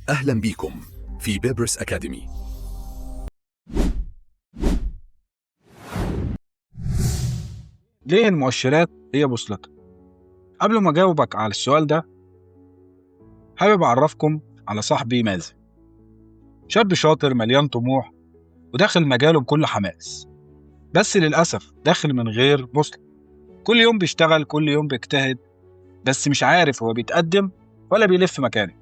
أهلا بكم في بيبرس أكاديمي. ليه المؤشرات هي بوصلتك؟ قبل ما أجاوبك على السؤال ده حابب أعرفكم على صاحبي مازن، شاب شاطر مليان طموح وداخل مجاله بكل حماس، بس للأسف داخل من غير بوصلة. كل يوم بيشتغل، كل يوم بيجتهد، بس مش عارف هو بيتقدم ولا بيلف مكانه،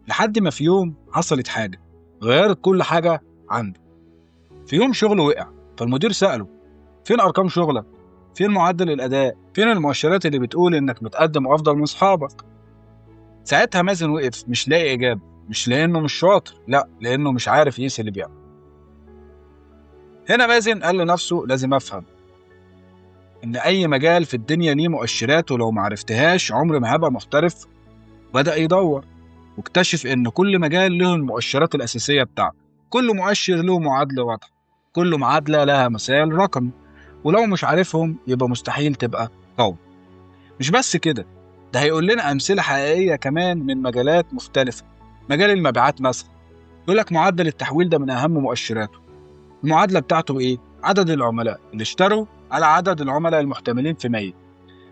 لحد ما في يوم حصلت حاجة غيرت كل حاجة عنده. في يوم شغله وقع، فالمدير سأله: فين أرقام شغلك؟ فين معدل الأداء؟ فين المؤشرات اللي بتقول إنك متقدم وأفضل من أصحابك؟ ساعتها مازن وقف مش لاقي إجابة، مش لأنه مش شاطر، لا، لأنه مش عارف يقيس اللي بيعمل. هنا مازن قال لنفسه: لازم أفهم إن أي مجال في الدنيا ليه مؤشرات، ولو معرفتهاش عمر ما هبقى محترف. بدأ يدور واكتشف إن كل مجال له المؤشرات الأساسية بتاعته، كل مؤشر له معادلة واضحة، كل معادلة لها مثال رقمي، ولو مش عارفهم يبقى مستحيل تبقى قوي. مش بس كده، ده هيقول لنا أمثلة حقيقية كمان من مجالات مختلفة. مجال المبيعات مثلا، يقول لك معدل التحويل ده من أهم مؤشراته. المعادلة بتاعته إيه؟ عدد العملاء اللي اشتروا على عدد العملاء المحتملين في 100.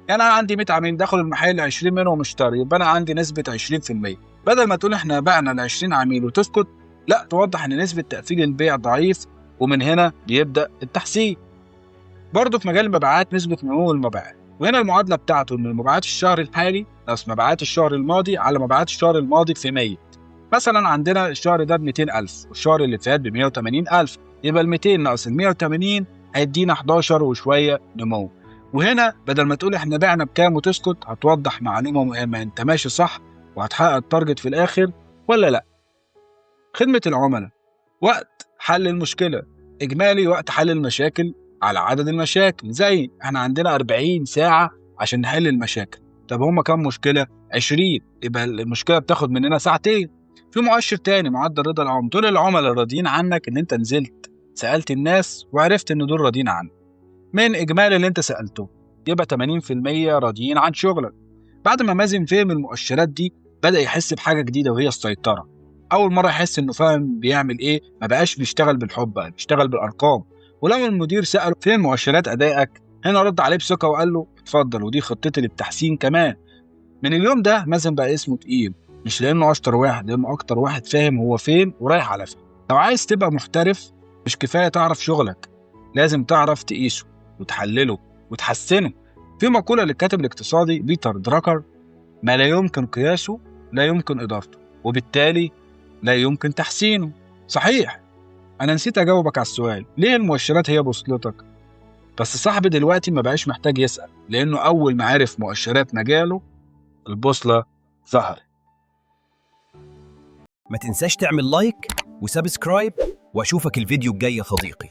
يعني أنا عندي 100 عميل دخلوا المحل، 20 منهم اشتروا، يبقى أنا عندي نسبة 20%. بدل ما تقول إحنا بعنا ل 20 عميل وتسكت، لا، توضح إن نسبة تقفيل البيع ضعيف، ومن هنا بيبدأ التحسين. برضه في مجال المبيعات نسبة نمو المبيعات، وهنا المعادلة بتاعته إن مبيعات الشهر الحالي ناقص مبيعات الشهر الماضي على مبيعات الشهر الماضي في 100. مثلا عندنا الشهر ده ب 200,000 والشهر اللي فات ب 180,000، يبقى ال 200 ناقص ال 180 هيدينا 11 وشوية نمو. وهنا بدل ما تقول إحنا بعنا بكام وتسكت، هتوضح معلومة مهمة: أنت ماشي صح وهتحقق التارجت في الآخر ولا لأ. خدمة العملاء، وقت حل المشكلة، إجمالي وقت حل المشاكل على عدد المشاكل. زي احنا عندنا 40 ساعة عشان نحل المشاكل، طب هما كام مشكلة؟ 20، يبقى المشكلة بتاخد مننا ساعتين. في مؤشر تاني، معدل رضا العملاء، دول العملاء راضيين عنك ان انت نزلت سألت الناس وعرفت ان دول راضيين عنك من إجمالي اللي انت سألته، يبقى 80% راضيين عن شغلك. بعد ما مازن فهم المؤشرات دي، بدأ يحس بحاجة جديدة وهي السيطرة. أول مرة يحس إنه فاهم بيعمل إيه، ما بقاش بيشتغل بالحب، بقى بيشتغل بالأرقام. ولما المدير سأله: فين مؤشرات أدائك؟ هنا رد عليه بثقة وقال له: اتفضل، ودي خطتي للتحسين كمان. من اليوم ده مازن بقى اسمه تقيل، مش لأنه أشطر واحد، لأنه أكتر واحد فاهم هو فين ورايح على فين. لو عايز تبقى محترف، مش كفاية تعرف شغلك، لازم تعرف تقيسه وتحلله وتحسنه. في مقولة للكاتب الاقتصادي بيتر دراكر: ما لا يمكن قياسه لا يمكن إدارته، وبالتالي لا يمكن تحسينه. صحيح، أنا نسيت أجاوبك على السؤال: ليه المؤشرات هي بوصلتك؟ بس صاحبي دلوقتي ما بقاش محتاج يسأل، لأنه أول ما عرف مؤشرات مجاله البوصلة ظهرت. ما تنساش تعمل لايك وسبسكرايب، واشوفك الفيديو الجاي يا صديقي.